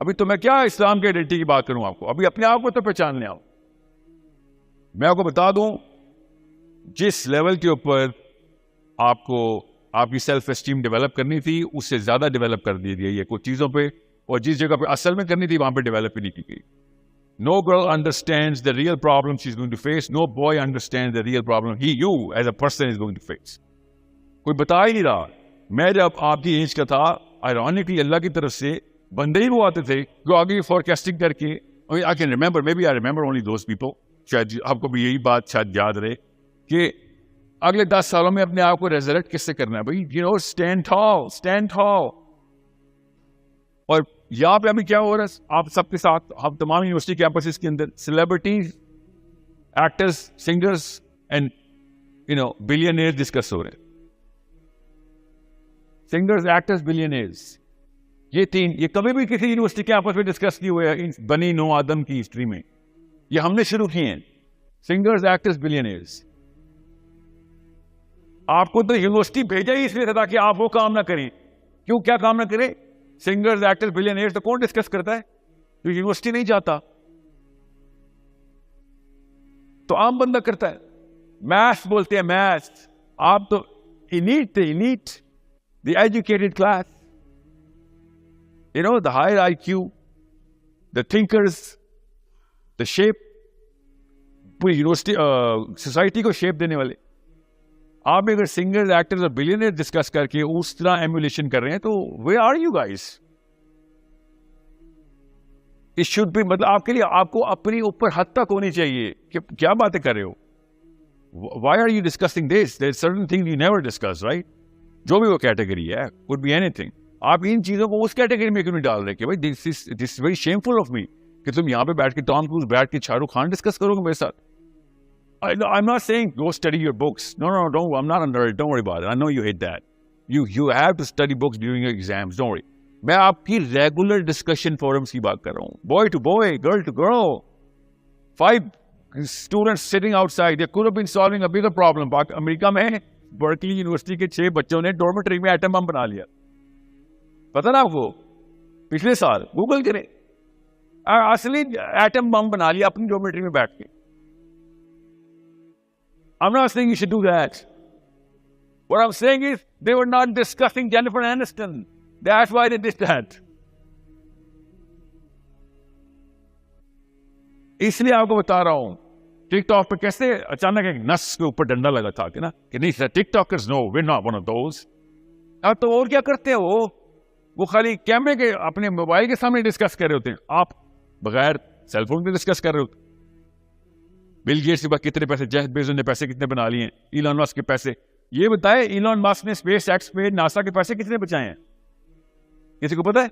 अभी तो मैं क्या इस्लाम के आइडेंटिटी की बात करूं आपको, अभी अपने आप को तो पहचानने आओ। मैं आपको बता दूं, जिस लेवल के ऊपर आपको आपकी सेल्फ एस्टीम डेवलप करनी थी उससे ज्यादा डेवलप कर दी गई है कुछ चीजों पे, और जिस जगह पे असल में करनी थी वहां पे डेवलप ही नहीं की गई। No girl understands the real problem she's going to face. No boy understands the real problem you as a person is going to face. कोई बता ही नहीं रहा। मैं जब आपकी एज का था, आयरॉनिकली अल्लाह की तरफ से बंदे ही वो आते थे जो आगे फोरकास्टिंग करके, I can remember, maybe I remember only those people, शायद आपको भी यही बात शायद याद रहे कि अगले 10 सालों में अपने आप को रेजरेक्ट किससे करना है भाई, यू नो, स्टैंड टॉल। और यहाँ पे अभी क्या हो रहा है आप सबके साथ, हम तमाम यूनिवर्सिटी कैंपसेस के अंदर celebrities, actors, singers and billionaires discuss हो रहे हैं। सिंगर्स, एक्टर्स, बिलियनियर्स, ये तीन, ये कभी भी किसी यूनिवर्सिटी कैंपस में डिस्कस नहीं हुए हैं बनी नो आदम की हिस्ट्री में। ये हमने शुरू किए हैं, सिंगर्स, एक्टर्स, बिलियनियर्स। आपको तो यूनिवर्सिटी भेजा ही इसलिए था ताकि आप वो काम ना करें। क्यों, क्या काम ना करें? सिंगर्स, एक्टर्स, बिलियनियर्स तो कौन डिस्कस करता है? तो यूनिवर्सिटी नहीं जाता, तो आम बंदा करता है। मैथ्स बोलते हैं, मैथ्स। आप तो elite, the educated class, the higher IQ, the thinkers, the shape, पूरी यूनिवर्सिटी सोसाइटी को शेप देने वाले। आप अगर सिंगर्स, एक्टर्स और बिलियनियर डिस्कस करके उस तरह एमुलेशन कर रहे हैं तो where are you guys? It should be, मतलब आपके लिए आपको अपनी ऊपर हद तक होनी चाहिए कि क्या बातें कर रहे हो। Why are you discussing this? There certain things you never discuss, right? जो भी वो कैटेगरी है, कुड बी एनीथिंग। आप इन चीजों को उस कैटेगरी में क्यों नहीं डाल रहे कि भाई this is very shameful of me कि तुम यहां पे बैठ के टॉम क्रूज बैठ के शाहरुख खान डिस्कस करोगे मेरे साथ। I'm not saying go study your books. No, don't. I'm not under it. Don't worry about it. I know you hate that. You have to study books during your exams. Don't worry. मैं आपकी regular discussion forums की बात कर रहा हूँ. Boy to boy, girl to girl. 5 students sitting outside. They could have been solving a bigger problem. America में Berkeley university के 6 बच्चों ने डॉर्मेटरी में एटम बम बना लिया। पता ना आपको? पिछले साल गूगल करें, असली एटम बम बना लिया अपनी डॉर्मेटरी में बैठ के। I'm not saying you should do that. What I'm saying is they were not discussing Jennifer Aniston. That's why they did that. इसलिए आपको बता रहा हूं टिकटॉक पे कैसे अचानक एक नस के ऊपर डंडा लगा था कि ना कि नहीं TikTokers, no we not one of those. अब तो और क्या करते हैं वो खाली कैमरे के अपने मोबाइल के सामने डिस्कस कर रहे होते हैं। आप बगैर सेलफोन पे डिस्कस कर रहे होते। बिल गेट्स के पास कितने पैसे, जेफ बेजोस ने पैसे कितने बना लिए हैं, इलॉन मस्क के पैसे। ये बताए इलॉन मस्क ने स्पेस एक्स पे नासा के पैसे कितने बचाए हैं? किसी को पता है?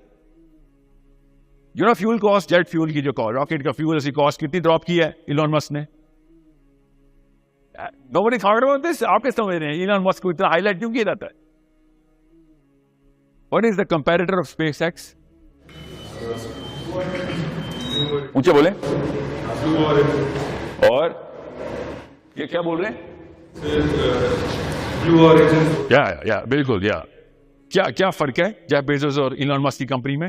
फ्यूल कॉस्ट, जेट फ्यूल की जो रॉकेट का फ्यूल ऐसी कॉस्ट कितनी ड्रॉप की है इलॉन मस्क ने? Nobody thought about this. आप क्या समझ रहे हैं इलॉन मस्क को इतना हाईलाइट क्यों किया जाता है? What is the comparator of space x? ऊंचे बोले। और ये क्या बोल रहे हैं? या बिल्कुल, या क्या फर्क है जेफ बेजोस और इलॉन मस्क की कंपनी में?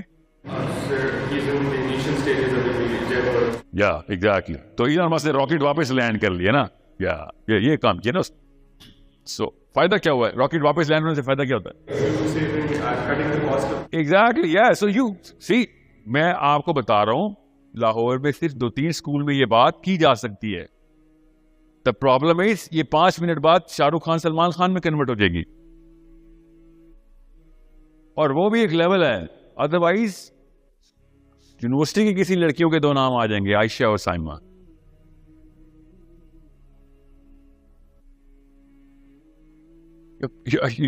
या एग्जैक्टली। तो इलॉन मस्क ने रॉकेट वापस लैंड कर लिया ना, या ये काम किया ना। सो फायदा क्या हुआ है? रॉकेट वापस लैंड होने से फायदा क्या होता है? एग्जैक्टली, या। सो यू सी, मैं आपको बता रहा हूं लाहौर में सिर्फ 2-3 स्कूल में ये बात की जा सकती है। द प्रॉब्लम इज ये 5 मिनट बाद शाहरुख खान, सलमान खान में कन्वर्ट हो जाएगी, और वो भी एक लेवल है। अदरवाइज यूनिवर्सिटी की किसी लड़कियों के 2 नाम आ जाएंगे, आयशा और Saima.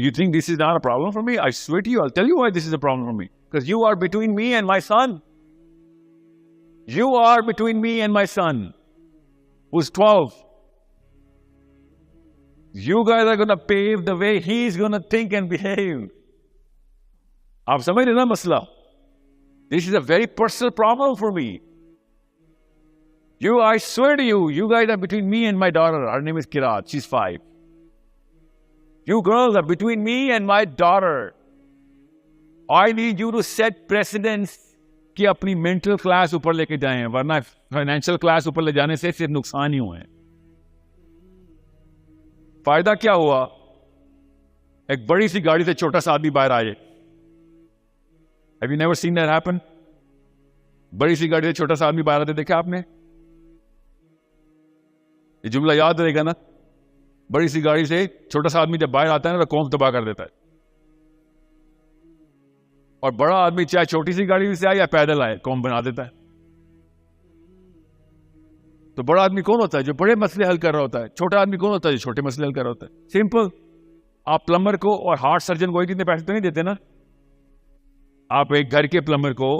You think this is not a problem for me? I swear to you, I'll tell you why this is a problem for me. Because you are between me and my son. You are between me and my son, who's 12. You guys are going to pave the way he's going to think and behave. आप समझ रहे ना मसला? This is a very personal problem for me. I swear to you, you guys are between me and my daughter. Her name is Kirat. She's 5. You girls are between me and my daughter. I need you to set precedents कि अपनी mental class ऊपर लेके जाएं, वरना financial class ऊपर ले जाने से सिर्फ नुकसान ही हुए हैं। फायदा क्या हुआ? एक बड़ी सी गाड़ी से छोटा सा आदमी बाहर आए। Have you never seen that happen? बड़ी सी गाड़ी से छोटा सा आदमी बाहर आते देखा आपने? ये जुमला याद रहेगा ना? बड़ी सी गाड़ी से छोटा सा आदमी जब बाहर आता है ना तो कौन तबाह कर देता है। और बड़ा आदमी चाहे छोटी सी गाड़ी से आए या पैदल आए, कौन बना देता है। तो बड़ा आदमी कौन होता है? जो बड़े मसले हल कर रहा होता है। छोटा आदमी कौन होता है? जो छोटे मसले हल कर रहा होता है। सिंपल। आप प्लम्बर को और हार्ट सर्जन को कितने पैसे तो नहीं देते ना। आप एक घर के प्लम्बर को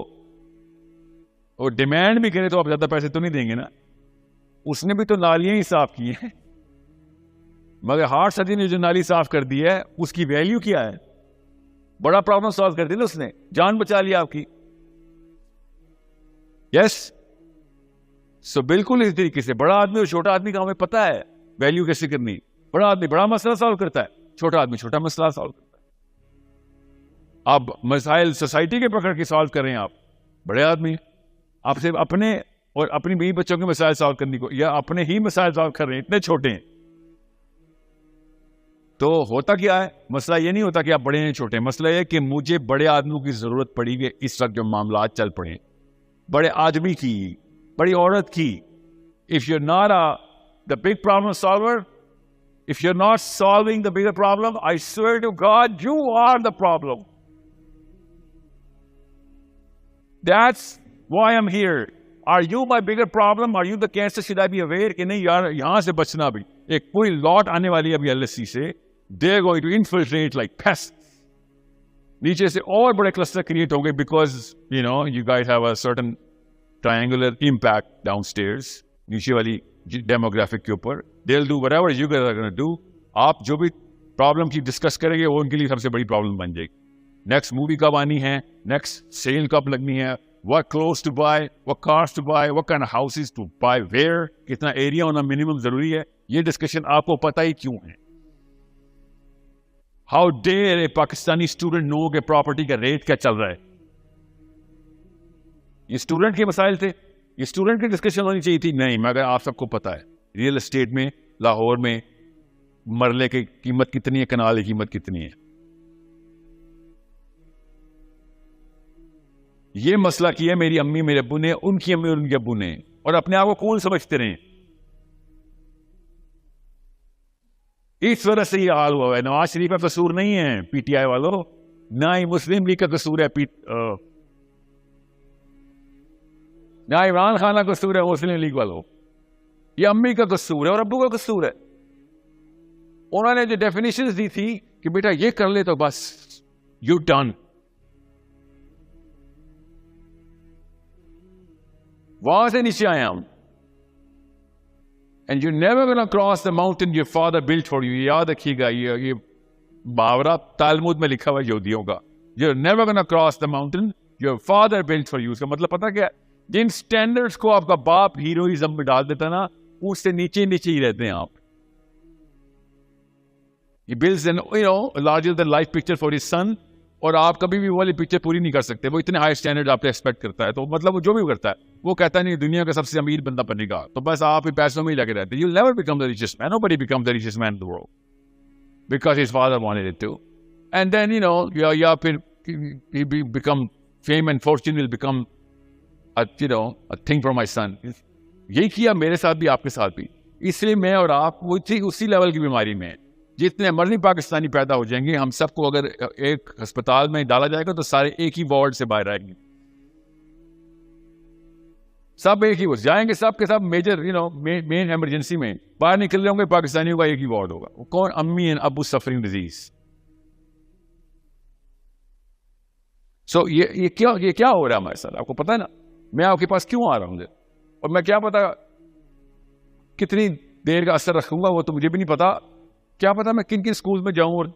और डिमांड भी करें तो आप ज्यादा पैसे तो नहीं देंगे ना। उसने भी तो नालियां ही साफ की हैं। मगर हार्ट सर्जन ने जो नाली साफ कर दी है उसकी वैल्यू क्या है? बड़ा प्रॉब्लम सॉल्व कर दी ना उसने, जान बचा लिया आपकी। यस। सो बिल्कुल इस तरीके से बड़ा आदमी और छोटा आदमी का हमें पता है वैल्यू कैसे करनी। बड़ा आदमी बड़ा मसला सॉल्व करता है, छोटा आदमी छोटा मसला सॉल्व करता है। आप मसाइल सोसाइटी के पकड़ के सॉल्व कर रहे हैं, आप बड़े आदमी। आप सिर्फ अपने और अपनी बीवी बच्चों के मसाइल सॉल्व करने को या अपने ही मसाइल सॉल्व कर रहे हैं, इतने छोटे हैं। तो होता क्या है? मसला ये नहीं होता कि आप बड़े हैं छोटे, मसला ये कि मुझे बड़े आदमियों की जरूरत पड़ी है इस वक्त जो मामला चल पड़े, बड़े आदमी की, बड़ी औरत की। If you are not the big problem solver, if you are not solving the bigger problem, I swear to God you are the problem. That's why I am here. Are you my bigger problem? Are you the cancer? Should I be aware कि नहीं यार यहां से बचना। भी एक पूरी lot आने वाली है अभी LSE से। They are going to infiltrate like pests. नीचे से और बड़े क्लस्टर क्रिएट होंगे because you guys have a certain triangular impact downstairs. नीचे वाली डेमोग्राफिक के ऊपर they'll do whatever you guys are going to do. आप जो भी प्रॉब्लम की डिस्कस करेंगे वो उनके लिए सबसे बड़ी प्रॉब्लम बन जाएगी। नेक्स्ट मूवी कब आनी है, नेक्स्ट सेल कब लगनी है, what clothes to buy, what cars to buy, what kind of houses to buy, where, कितना एरिया होना मिनिमम जरूरी है, ये डिस्कशन आपको पता ही क्यों है। How dare a Pakistani student नो के प्रॉपर्टी का रेट क्या चल रहा है? ये स्टूडेंट के मसाइल थे, ये स्टूडेंट की डिस्कशन होनी चाहिए थी। नहीं, मगर आप सबको पता है रियल एस्टेट में लाहौर में मरले की कीमत कितनी है, कनाल की कीमत कितनी है। ये मसला किया मेरी अम्मी मेरे अब्बू ने, उनकी अम्मी और उनके अब्बू ने, और अपने आप को कूल समझते रहे। इस वजह से ये हाल हुआ है। नवाज शरीफ का कसूर नहीं है PTI वालों, ना ही मुस्लिम लीग का कसूर है, ना इमरान खान का कसूर है मुस्लिम लीग वालों। ये अम्मी का कसूर है और अब्बू का कसूर है। उन्होंने जो डेफिनेशंस दी थी कि बेटा ये कर ले तो बस यू डन, वहां से नीचे आए हम। And you're never going to cross the mountain your father built for you. याद रखिएगा, ये मुहावरा तालमुद में लिखा हुआ यहूदियों का। You're never going to cross the mountain your father built for you. उसका मतलब पता क्या? जिन स्टैंडर्ड्स को आपका बाप हीरोइज्म में डाल देता ना, उससे नीचे नीचे ही रहते हैं आप। He builds an larger than life picture for his son, और आप कभी भी वो वाली पिक्चर पूरी नहीं कर सकते। वो इतने हाई स्टैंडर्ड आपसे एक्सपेक्ट करता है, तो मतलब वो जो भी करता है वो कहता नहीं दुनिया का सबसे अमीर बंदा बनेगा, तो बस आप ही पैसों में ही लगे रहते। You'll never become the richest man. Nobody becomes the richest man in the world because his father wanted it to. And then या फिर he become fame and fortune will become a thing for my son. यही किया मेरे साथ भी, आपके साथ भी। इसलिए मैं और आप वो उसी लेवल की बीमारी में, जितने मर्जी पाकिस्तानी पैदा हो जाएंगे, हम सबको अगर एक अस्पताल में डाला जाएगा तो सारे एक ही वार्ड से बाहर आएंगे, सब एक ही हो जाएंगे, सब के सब मेजर मेन इमरजेंसी में बाहर निकल रहे होंगे, पाकिस्तानियों का एक ही वार्ड होगा। वो कौन? अम्मी एंड अबू सफरिंग डिजीज। सो ये क्या हो रहा है हमारे साथ, आपको पता है ना? मैं आपके पास क्यों आ रहा हूं, और मैं क्या पता कितनी देर का असर रखूंगा, वो तो मुझे भी नहीं पता। क्या पता मैं किन किन स्कूल में जाऊं और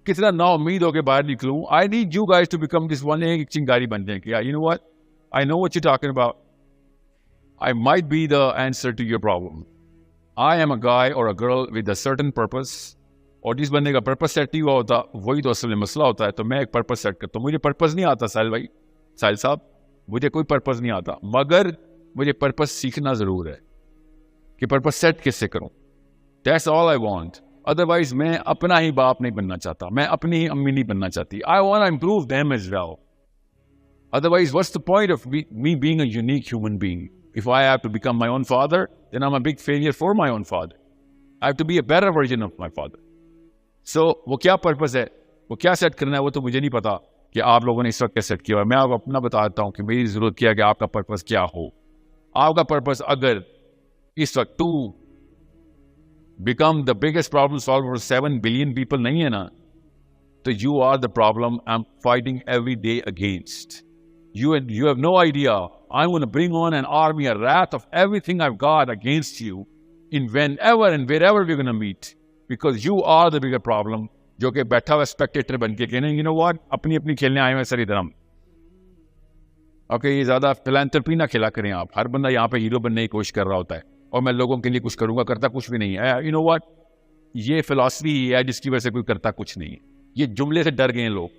कितना ना उम्मीद होकर बाहर निकलूं। I need you guys to become this one, एक चिंगारी बन जाए कि you know what, I know what you talking about, I might be the answer to your problem. I am a guy और a girl with a certain purpose, और जिस बंदे का पर्पस सेट नहीं हुआ होता वही तो असल में मसला होता है। तो मैं एक पर्पस सेट करता हूँ। मुझे पर्पस नहीं आता साहिल भाई, साहिल साहब, मुझे कोई पर्पस नहीं आता, मगर मुझे पर्पस सीखना जरूर है कि पर्पस सेट किससे करूं। That's all I want. Otherwise मैं अपना ही बाप नहीं बनना चाहता, मैं अपनी ही अम्मी नहीं बनना चाहती। I want to improve them as well. Otherwise, what's the point of me being a unique human being? If I have to become my own father, then I'm a big failure for my own father. I have to be a better version of my father. So, वो क्या purpose है, वो क्या set करना है, वो तो मुझे नहीं पता कि आप लोगों ने इस वक्त क्या सेट किया है। मैं आपको अपना बताता हूँ कि मेरी जरूरत क्या है कि आपका पर्पस क्या हो। आपका पर्पस अगर इस वक्त to become the biggest problem solver for 7 billion people नहीं है ना, तो you are the problem I am fighting every day against. You have no idea. I'm going to bring on an army, a wrath of everything I've got against you in whenever and wherever we're going to meet. Because you are the bigger problem. जो कि बैठा हुआ Spectator बन के कहने, you know what, अपनी अपनी खेलने आए हुए सर इधर हम। ओके, ये ज़्यादा फिलैंथ्रोपी ना खिला करें आप। हर बंदा यहाँ पे हीरो बनने की कोशिश कर रहा होता है और मैं लोगों के लिए कुछ करूँगा, करता कुछ भी नहीं है। You know what, ये फिलॉसफी है जिसकी वजह से कोई करता कुछ नहीं है। ये जुमले से डर गए हैं लोग।